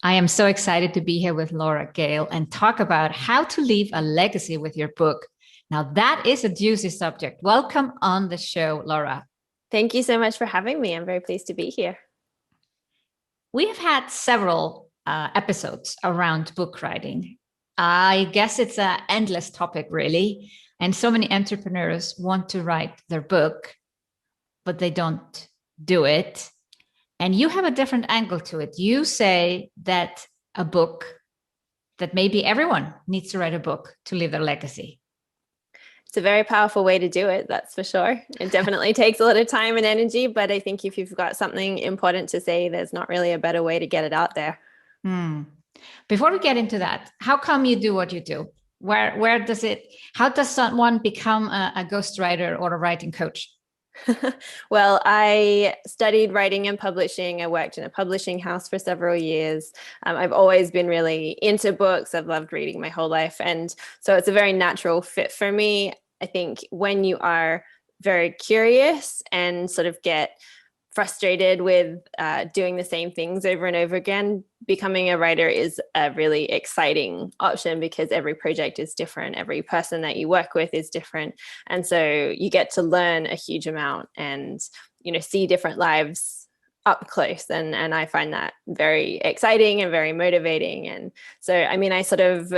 I am so excited to be here with Laura Gale and talk about how to leave a legacy with your book. Now, that is a juicy subject. Welcome on the show, Laura. Thank you so much for having me. I'm very pleased to be here. We have had several episodes around book writing. I guess it's an endless topic, really. And so many entrepreneurs want to write their book, but they don't do it. And you have a different angle to it. You say that a book, that maybe everyone needs to write a book to leave their legacy. It's a very powerful way to do it, that's for sure. It definitely takes a lot of time and energy, but I think if you've got something important to say, there's not really a better way to get it out there. Hmm. Before we get into that, how come you do what you do? Where does it, how does someone become a ghostwriter or a writing coach? Well, I studied writing and publishing. I worked in a publishing house for several years. I've always been really into books. I've loved reading my whole life. And so it's a very natural fit for me. I think when you are very curious and sort of get frustrated with doing the same things over and over again, becoming a writer is a really exciting option because every project is different. Every person that you work with is different. And so you get to learn a huge amount and, see different lives up close. And I find that very exciting and very motivating. And so, I mean, I sort of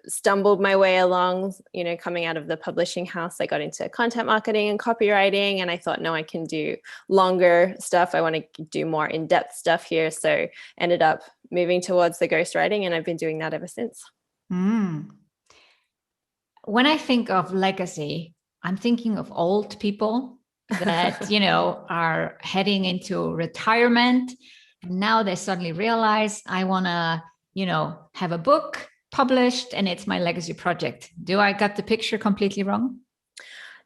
stumbled my way along, coming out of the publishing house. I got into content marketing and copywriting, and I thought, no, I can do longer stuff. I want to do more in-depth stuff here. So ended up moving towards the ghostwriting, and I've been doing that ever since. Mm. When I think of legacy, I'm thinking of old people that, are heading into retirement. And now they suddenly realize I want to, have a book published and it's my legacy project. Do I got the picture completely wrong?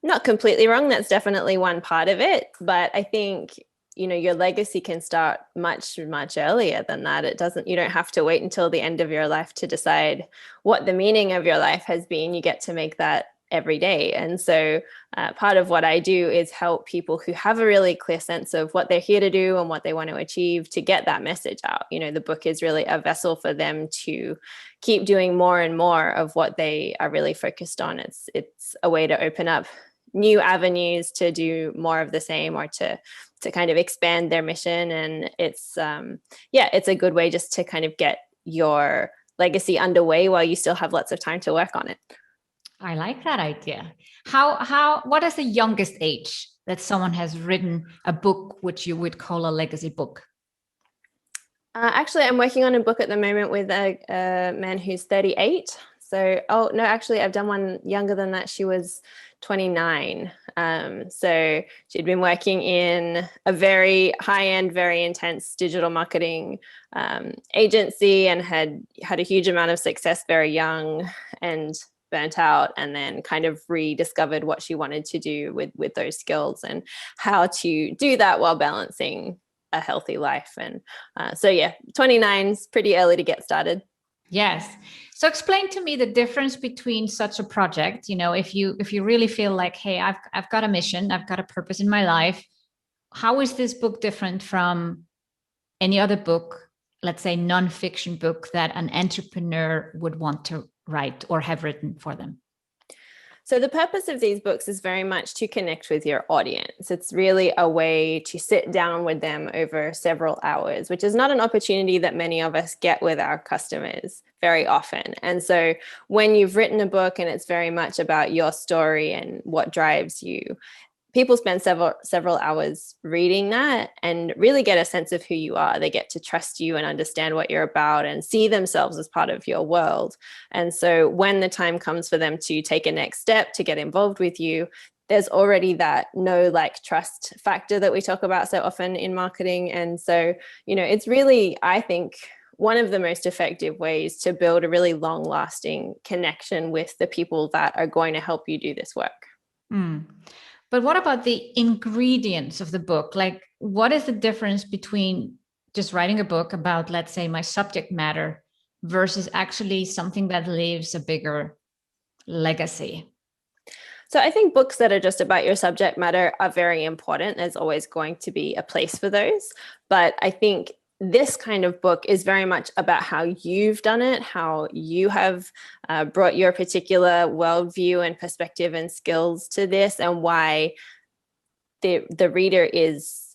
Not completely wrong. That's definitely one part of it. But I think, your legacy can start much, much earlier than that. You don't have to wait until the end of your life to decide what the meaning of your life has been. You get to make that every day. And so part of what I do is help people who have a really clear sense of what they're here to do and what they want to achieve to get that message out. The book is really a vessel for them to keep doing more and more of what they are really focused on. It's a way to open up new avenues to do more of the same or to kind of expand their mission. And it's a good way just to kind of get your legacy underway while you still have lots of time to work on it. I like that idea. What is the youngest age that someone has written a book which you would call a legacy book? Actually, I'm working on a book at the moment with a man who's 38. So, oh no, actually, I've done one younger than that. She was 29. So she'd been working in a very high-end, very intense digital marketing agency and had a huge amount of success very young and burnt out, and then kind of rediscovered what she wanted to do with those skills and how to do that while balancing a healthy life. And so yeah, 29 is pretty early to get started. Yes. So explain to me the difference between such a project, if you really feel like, hey, I've got a mission, I've got a purpose in my life. How is this book different from any other book, let's say nonfiction book that an entrepreneur would want to write or have written for them? So the purpose of these books is very much to connect with your audience. It's really a way to sit down with them over several hours, which is not an opportunity that many of us get with our customers very often. And so when you've written a book and it's very much about your story and what drives you, people spend several hours reading that and really get a sense of who you are. They get to trust you and understand what you're about and see themselves as part of your world. And so when the time comes for them to take a next step to get involved with you, there's already that know, like, trust factor that we talk about so often in marketing. And so, it's really, I think, one of the most effective ways to build a really long lasting connection with the people that are going to help you do this work. Mm. But what about the ingredients of the book? Like, what is the difference between just writing a book about, let's say, my subject matter versus actually something that leaves a bigger legacy? So I think books that are just about your subject matter are very important. There's always going to be a place for those. But I think this kind of book is very much about how you've done it, how you have brought your particular worldview and perspective and skills to this, and why the reader is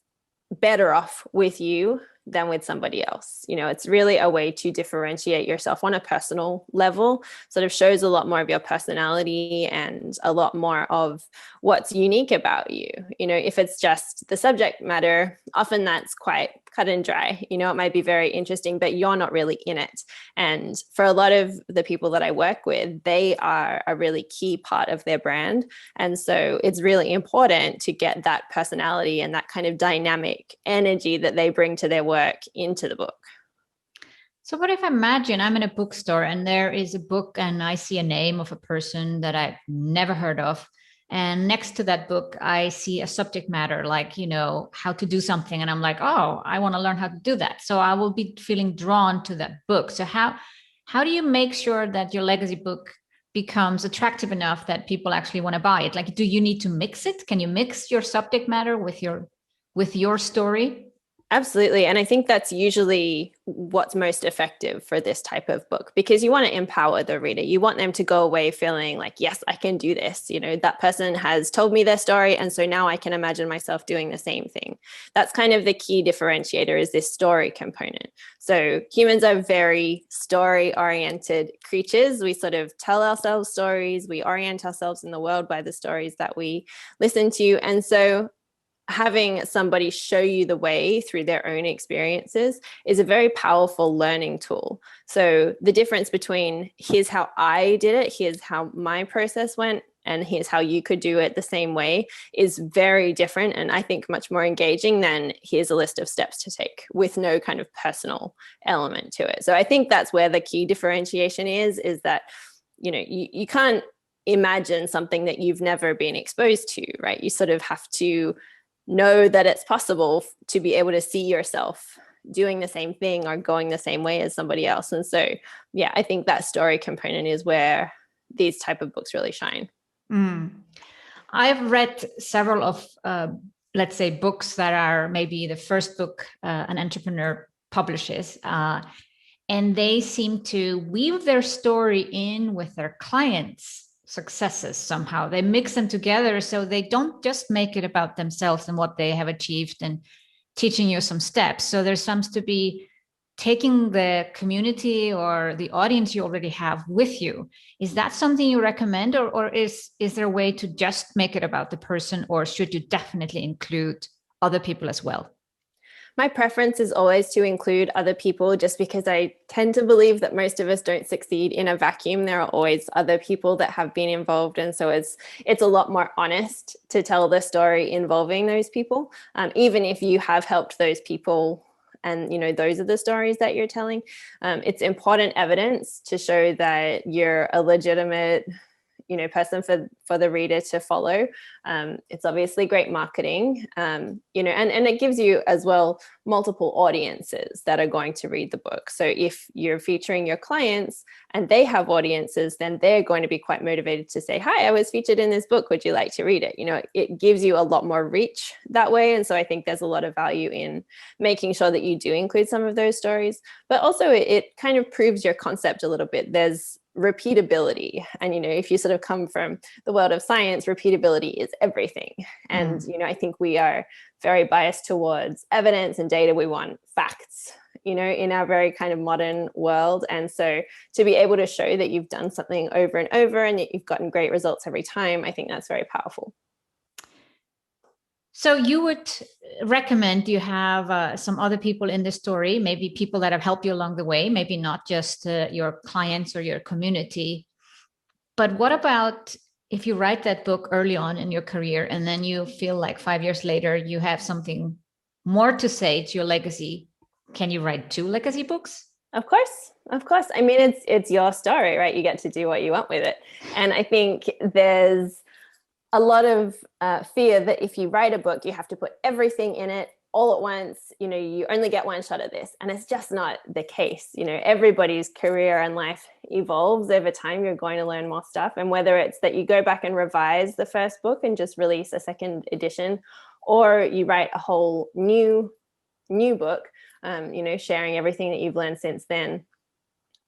better off with you than with somebody else. You know, it's really a way to differentiate yourself on a personal level, sort of shows a lot more of your personality and a lot more of what's unique about you. You know, if it's just the subject matter, often that's quite cut and dry. You know, it might be very interesting, but you're not really in it. And for a lot of the people that I work with, they are a really key part of their brand. And so it's really important to get that personality and that kind of dynamic energy that they bring to their work into the book. So what if I imagine I'm in a bookstore and there is a book and I see a name of a person that I've never heard of. And next to that book, I see a subject matter like, you know, how to do something. And I'm like, oh, I want to learn how to do that. So I will be feeling drawn to that book. So how do you make sure that your legacy book becomes attractive enough that people actually want to buy it? Like, do you need to mix it? Can you mix your subject matter with your story? Absolutely. And I think that's usually what's most effective for this type of book, because you want to empower the reader. You want them to go away feeling like, yes, I can do this. You know, that person has told me their story, and so now I can imagine myself doing the same thing. That's kind of the key differentiator, is this story component. So humans are very story-oriented creatures. We sort of tell ourselves stories. We orient ourselves in the world by the stories that we listen to. And so having somebody show you the way through their own experiences is a very powerful learning tool. So the difference between here's how I did it, here's how my process went, and here's how you could do it the same way is very different, and I think much more engaging than here's a list of steps to take with no kind of personal element to it. So I think that's where the key differentiation is that, you know, you can't imagine something that you've never been exposed to, right? You sort of have to know that it's possible to be able to see yourself doing the same thing or going the same way as somebody else. And so, yeah, I think that story component is where these type of books really shine. I've read several of, let's say, books that are maybe the first book an entrepreneur publishes, and they seem to weave their story in with their clients' successes somehow. They mix them together so they don't just make it about themselves and what they have achieved and teaching you some steps. So there seems to be taking the community or the audience you already have with you. Is that something you recommend, or is there a way to just make it about the person, or should you definitely include other people as well? My preference is always to include other people, just because I tend to believe that most of us don't succeed in a vacuum. There are always other people that have been involved. And so it's a lot more honest to tell the story involving those people, even if you have helped those people. And, you know, those are the stories that you're telling. It's important evidence to show that you're a legitimate, you know, person for the reader to follow. It's obviously great marketing, you know, and it gives you as well multiple audiences that are going to read the book. So if you're featuring your clients and they have audiences, then they're going to be quite motivated to say, hi, I was featured in this book. Would you like to read it? You know, it gives you a lot more reach that way. And so I think there's a lot of value in making sure that you do include some of those stories, but also it kind of proves your concept a little bit. There's repeatability. And, you know, if you sort of come from the world of science, repeatability is everything. And, you know, I think we are very biased towards evidence and data. We want facts, you know, in our very kind of modern world. And so to be able to show that you've done something over and over and that you've gotten great results every time, I think that's very powerful. So you would recommend you have some other people in the story, maybe people that have helped you along the way, maybe not just your clients or your community. But what about if you write that book early on in your career and then you feel like 5 years later, you have something more to say to your legacy? Can you write 2 legacy books? Of course. Of course. I mean, it's your story, right? You get to do what you want with it. And I think there's a lot of fear that if you write a book, you have to put everything in it all at once. You know, you only get one shot at this. And it's just not the case. You know, everybody's career and life evolves over time. You're going to learn more stuff. And whether it's that you go back and revise the first book and just release a second edition, or you write a whole new book, sharing everything that you've learned since then.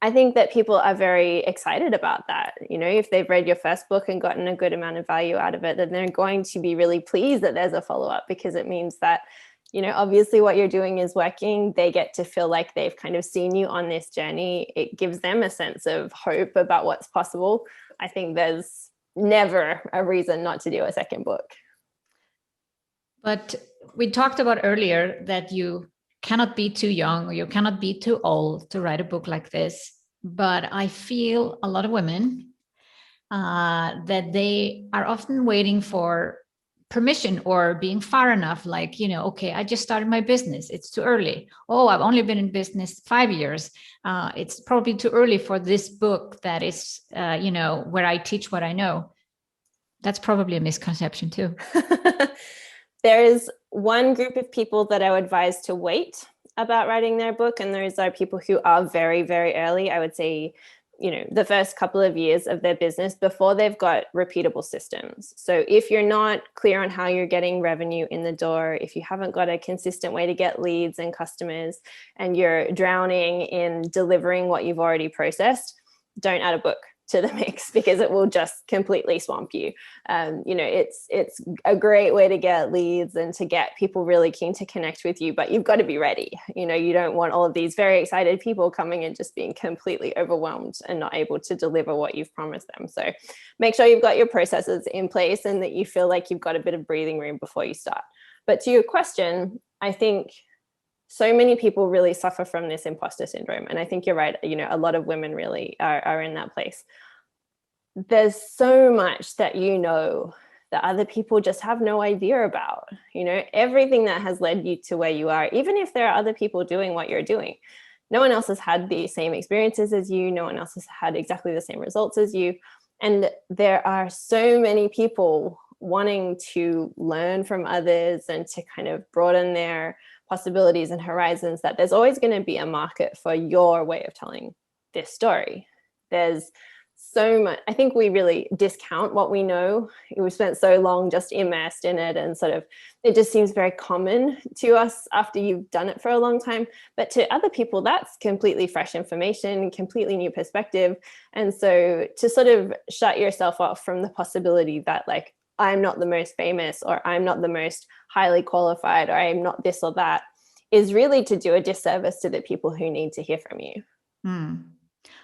I think that people are very excited about that. If they've read your first book and gotten a good amount of value out of it, then they're going to be really pleased that there's a follow-up, because it means that, obviously what you're doing is working. They get to feel like they've kind of seen you on this journey. It gives them a sense of hope about what's possible. I think there's never a reason not to do a second book. But we talked about earlier that you cannot be too young or you cannot be too old to write a book like this. But I feel a lot of women that they are often waiting for permission or being far enough, like, okay, I just started my business. It's too early. Oh, I've only been in business 5 years. It's probably too early for this book that is, where I teach what I know. That's probably a misconception too. There is one group of people that I would advise to wait about writing their book, and those are people who are very, very early. I would say, the first couple of years of their business before they've got repeatable systems. So if you're not clear on how you're getting revenue in the door, if you haven't got a consistent way to get leads and customers, and you're drowning in delivering what you've already processed, don't add a book to the mix, because it will just completely swamp you. It's a great way to get leads and to get people really keen to connect with you, but you've got to be ready. You don't want all of these very excited people coming and just being completely overwhelmed and not able to deliver what you've promised them. So make sure you've got your processes in place and that you feel like you've got a bit of breathing room before you start. But to your question, I think so many people really suffer from this imposter syndrome. And I think you're right. A lot of women really are in that place. There's so much that that other people just have no idea about. Everything that has led you to where you are, even if there are other people doing what you're doing, no one else has had the same experiences as you. No one else has had exactly the same results as you. And there are so many people wanting to learn from others and to kind of broaden their possibilities and horizons, that there's always going to be a market for your way of telling this story. There's so much. I think we really discount what we know. We've spent so long just immersed in it, and sort of it just seems very common to us after you've done it for a long time. But to other people, that's completely fresh information, completely new perspective. And so to sort of shut yourself off from the possibility that, like, I'm not the most famous, or I'm not the most highly qualified, or I'm not this or that, is really to do a disservice to the people who need to hear from you.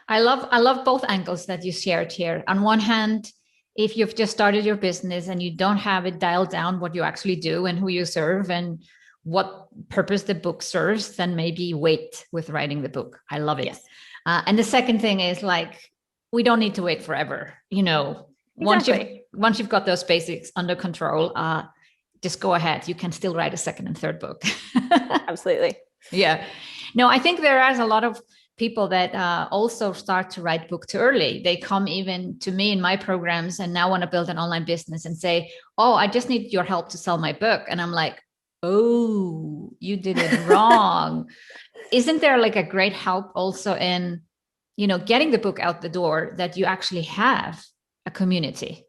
I love both angles that you shared here. On one hand, if you've just started your business and you don't have it dialed down what you actually do and who you serve and what purpose the book serves, then maybe wait with writing the book. I love it. Yes. And the second thing is, like, we don't need to wait forever. Exactly. Once you've got those basics under control, just go ahead. You can still write a second and third book. Absolutely. Yeah. No, I think there is a lot of people that also start to write book too early. They come even to me in my programs and now want to build an online business and say, oh, I just need your help to sell my book. And I'm like, oh, you did it wrong. Isn't there like a great help also in, getting the book out the door, that you actually have a community?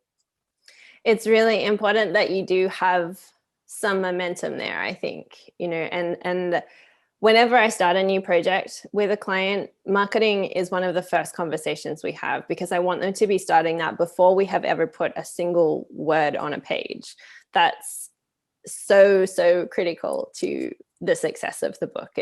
It's really important that you do have some momentum there, I think, and whenever I start a new project with a client, marketing is one of the first conversations we have, because I want them to be starting that before we have ever put a single word on a page. That's so critical to the success of the book.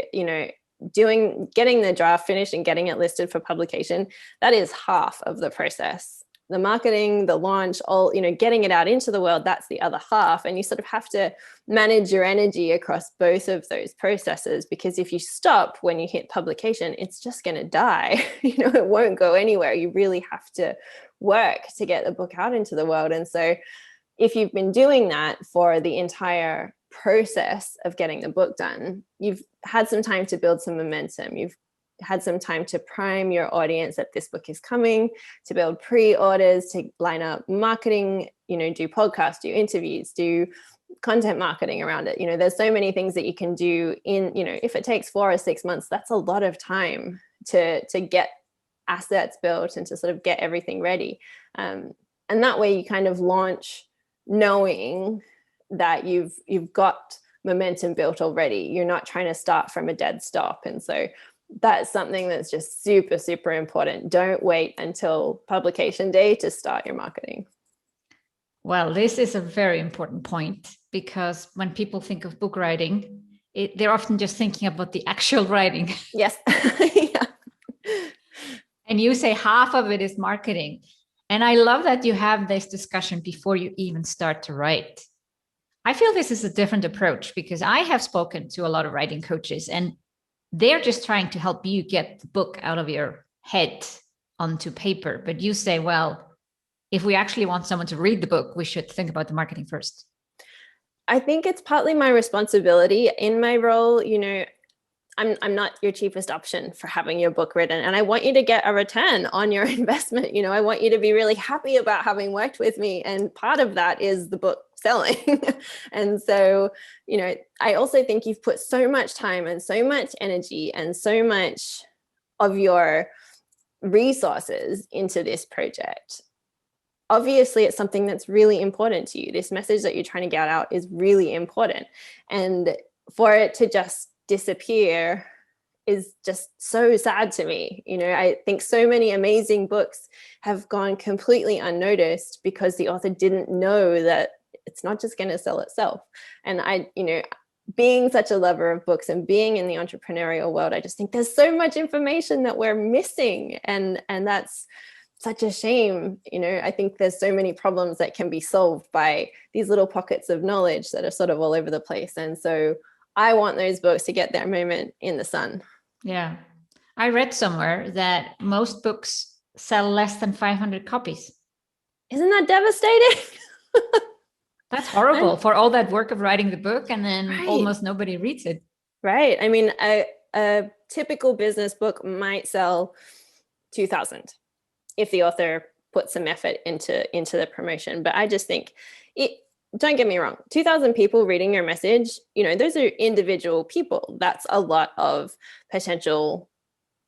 Getting the draft finished and getting it listed for publication, that is half of the process. The marketing, the launch, all, getting it out into the world, that's the other half. And you sort of have to manage your energy across both of those processes, because if you stop when you hit publication, it's just going to die. It won't go anywhere. You really have to work to get the book out into the world. And so if you've been doing that for the entire process of getting the book done, you've had some time to build some momentum. You've had some time to prime your audience that this book is coming, to build pre-orders, to line up marketing, do podcasts, do interviews, do content marketing around it. There's so many things that you can do in, if it takes 4 or 6 months, that's a lot of time to get assets built and to sort of get everything ready. And that way you kind of launch knowing that you've got momentum built already. You're not trying to start from a dead stop. And so that's something that's just super, super important. Don't wait until publication day to start your marketing. Well, this is a very important point, because when people think of book writing, they're often just thinking about the actual writing. Yes. Yeah. And you say half of it is marketing. And I love that you have this discussion before you even start to write. I feel this is a different approach, because I have spoken to a lot of writing coaches, and they're just trying to help you get the book out of your head onto paper. But you say, well, if we actually want someone to read the book, we should think about the marketing first. I think it's partly my responsibility in my role. I'm not your cheapest option for having your book written, and I want you to get a return on your investment. I want you to be really happy about having worked with me, and part of that is the book selling. And so, I also think you've put so much time and so much energy and so much of your resources into this project. Obviously, it's something that's really important to you. This message that you're trying to get out is really important. And for it to just disappear is just so sad to me. I think so many amazing books have gone completely unnoticed because the author didn't know that it's not just going to sell itself. And being such a lover of books and being in the entrepreneurial world, I just think there's so much information that we're missing. And that's such a shame. I think there's so many problems that can be solved by these little pockets of knowledge that are sort of all over the place. And so I want those books to get their moment in the sun. Yeah. I read somewhere that most books sell less than 500 copies. Isn't that devastating? That's horrible for all that work of writing the book, and then almost nobody reads it. Right. I mean, a typical business book might sell 2,000 if the author put some effort into the promotion. But I just think don't get me wrong, 2,000 people reading your message, those are individual people. That's a lot of potential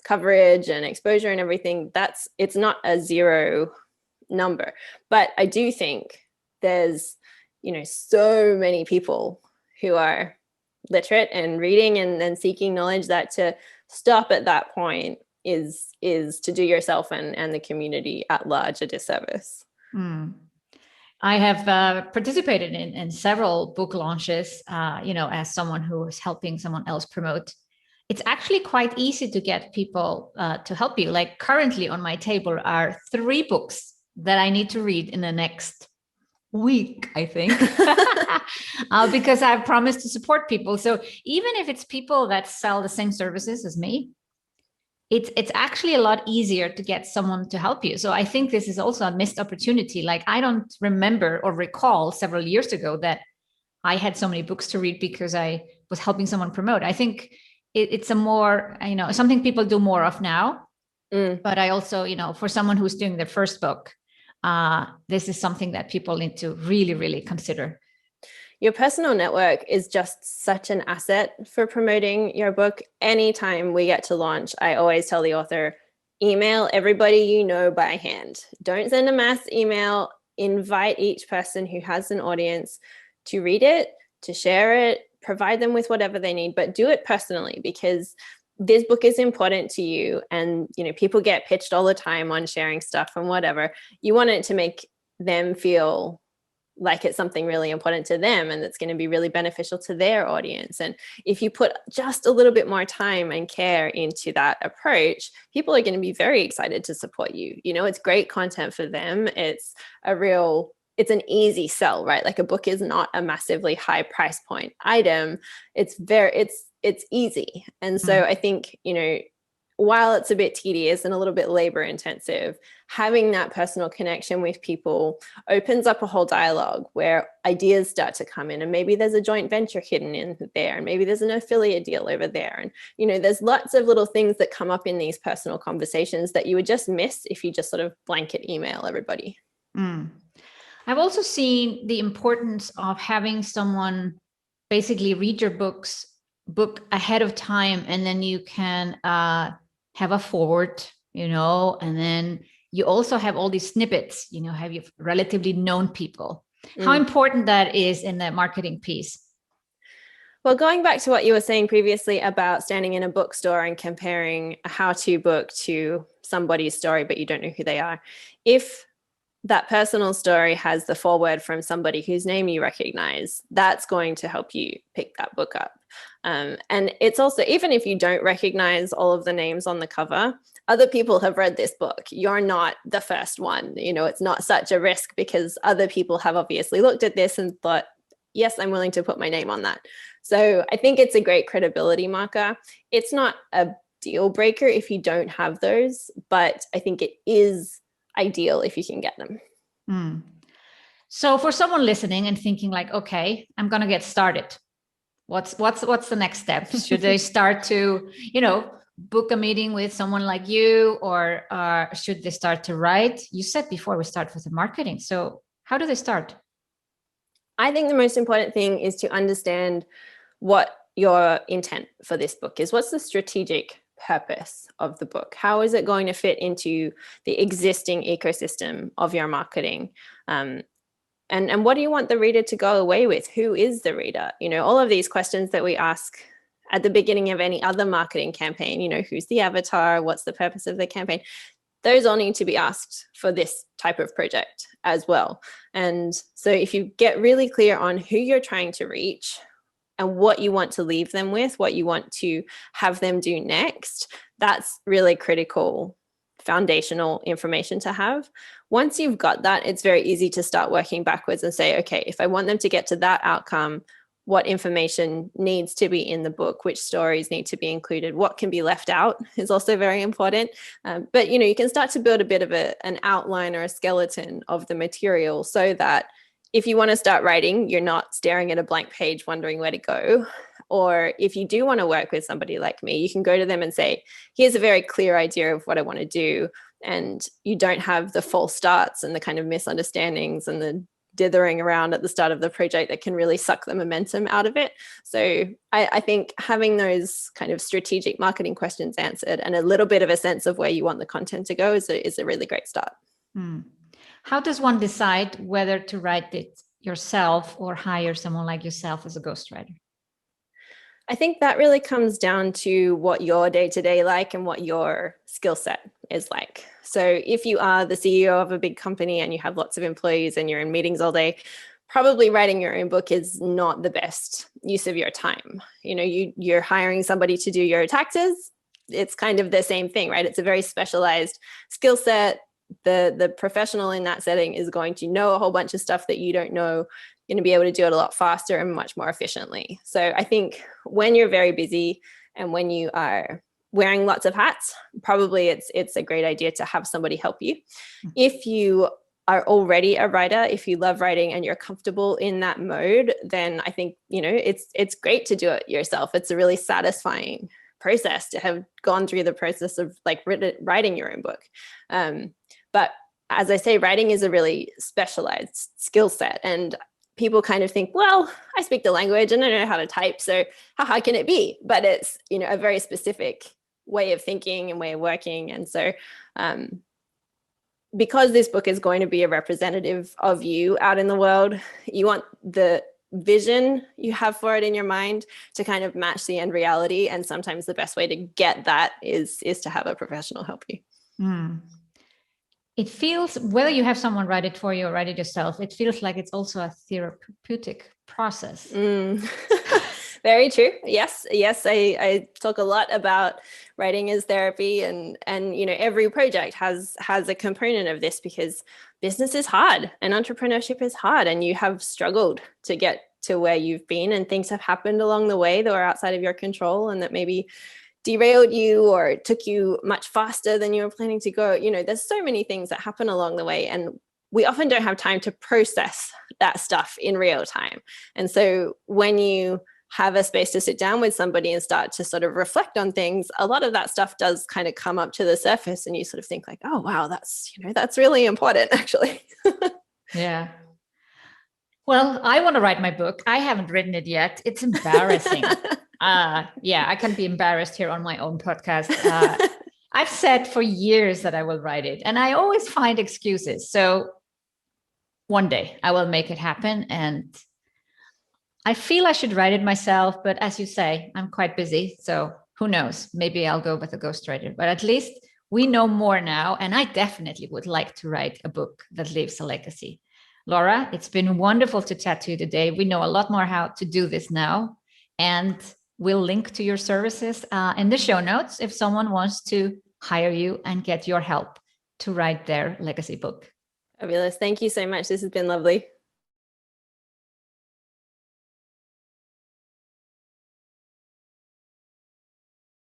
coverage and exposure and everything. It's not a zero number. But I do think there's, so many people who are literate and reading and seeking knowledge, that to stop at that point is to do yourself and the community at large a disservice. I have participated in several book launches, as someone who is helping someone else promote. It's actually quite easy to get people to help you. Like currently on my table are 3 books that I need to read in the next week, I think, because I've promised to support people. So even if it's people that sell the same services as me, it's actually a lot easier to get someone to help you. So I think this is also a missed opportunity. Like I don't remember or recall several years ago that I had so many books to read because I was helping someone promote. I think it's a more, something people do more of now. But I also, for someone who's doing their first book, this is something that people need to really, really consider. Your personal network is just such an asset for promoting your book. Anytime we get to launch, I always tell the author, email everybody you know by hand. Don't send a mass email. Invite each person who has an audience to read it, to share it, provide them with whatever they need, but do it personally, because this book is important to you. And, people get pitched all the time on sharing stuff and whatever. You want it to make them feel like it's something really important to them and it's going to be really beneficial to their audience. And if you put just a little bit more time and care into that approach, people are going to be very excited to support you. It's great content for them. It's an easy sell, right? Like a book is not a massively high price point item. It's easy. And so I think, while it's a bit tedious and a little bit labor intensive, having that personal connection with people opens up a whole dialogue where ideas start to come in, and maybe there's a joint venture hidden in there, and maybe there's an affiliate deal over there. And, there's lots of little things that come up in these personal conversations that you would just miss if you just sort of blanket email everybody. I've also seen the importance of having someone basically read your book ahead of time, and then you can have a forward, and then you also have all these snippets, have you relatively known people. How important that is in the marketing piece? Well, going back to what you were saying previously about standing in a bookstore and comparing a how-to book to somebody's story, but you don't know who they are. If that personal story has the foreword from somebody whose name you recognize, that's going to help you pick that book up. And it's also, even if you don't recognize all of the names on the cover, other people have read this book. You're not the first one. You know, it's not such a risk because other people have obviously looked at this and thought, yes, I'm willing to put my name on that. So I think it's a great credibility marker. It's not a deal breaker if you don't have those, but I think it is ideal if you can get them. Mm. So for someone listening and thinking like, okay, I'm going to get started. What's the next step? Should they start to, book a meeting with someone like you, or should they start to write? You said before we start with the marketing. So how do they start? I think the most important thing is to understand what your intent for this book is. What's the strategic purpose of the book? How is it going to fit into the existing ecosystem of your marketing? And what do you want the reader to go away with? Who is the reader? All of these questions that we ask at the beginning of any other marketing campaign, who's the avatar? What's the purpose of the campaign? Those all need to be asked for this type of project as well. And so if you get really clear on who you're trying to reach and what you want to leave them with, what you want to have them do next, that's really critical foundational information to have. Once you've got that, it's very easy to start working backwards and say, okay, if I want them to get to that outcome, what information needs to be in the book, which stories need to be included, what can be left out is also very important. But you can start to build a bit of an outline or a skeleton of the material so that if you want to start writing, you're not staring at a blank page wondering where to go. Or if you do want to work with somebody like me, you can go to them and say, here's a very clear idea of what I want to do. And you don't have the false starts and the kind of misunderstandings and the dithering around at the start of the project that can really suck the momentum out of it. So I think having those kind of strategic marketing questions answered and a little bit of a sense of where you want the content to go is a really great start. How does one decide whether to write it yourself or hire someone like yourself as a ghostwriter? I think that really comes down to what your day-to-day like and what your skill set is like. So if you are the CEO of a big company and you have lots of employees and you're in meetings all day, probably writing your own book is not the best use of your time. You're hiring somebody to do your taxes. It's kind of the same thing, right? It's a very specialized skill set. The professional in that setting is going to know a whole bunch of stuff that you don't know, going to be able to do it a lot faster and much more efficiently. So I think when you're very busy and when you are wearing lots of hats, probably it's a great idea to have somebody help you. If you are already a writer, if you love writing and you're comfortable in that mode, then I think, it's great to do it yourself. It's a really satisfying process to have gone through the process of writing your own book. But as I say, writing is a really specialized skill set, and people kind of think, well, I speak the language and I know how to type, so how hard can it be? But it's, a very specific way of thinking and way of working. And so because this book is going to be a representative of you out in the world, you want the vision you have for it in your mind to kind of match the end reality. And sometimes the best way to get that is to have a professional help you. It feels, whether you have someone write it for you or write it yourself, it feels like it's also a therapeutic process. Very true. Yes. I talk a lot about writing as therapy, and every project has a component of this because business is hard and entrepreneurship is hard, and you have struggled to get to where you've been, and things have happened along the way that are outside of your control and that maybe derailed you or took you much faster than you were planning to go. There's so many things that happen along the way, and we often don't have time to process that stuff in real time. And so when you have a space to sit down with somebody and start to sort of reflect on things, a lot of that stuff does kind of come up to the surface, and you sort of think like, oh, wow, that's really important, actually. Yeah. Well, I want to write my book. I haven't written it yet. It's embarrassing. I can be embarrassed here on my own podcast. I've said for years that I will write it, and I always find excuses. So one day I will make it happen, and I feel I should write it myself, but as you say, I'm quite busy. So who knows? Maybe I'll go with a ghostwriter, but at least we know more now. And I definitely would like to write a book that leaves a legacy. Laura, it's been wonderful to chat to you today. We know a lot more how to do this now. And we'll link to your services in the show notes if someone wants to hire you and get your help to write their legacy book. Fabulous. Thank you so much. This has been lovely.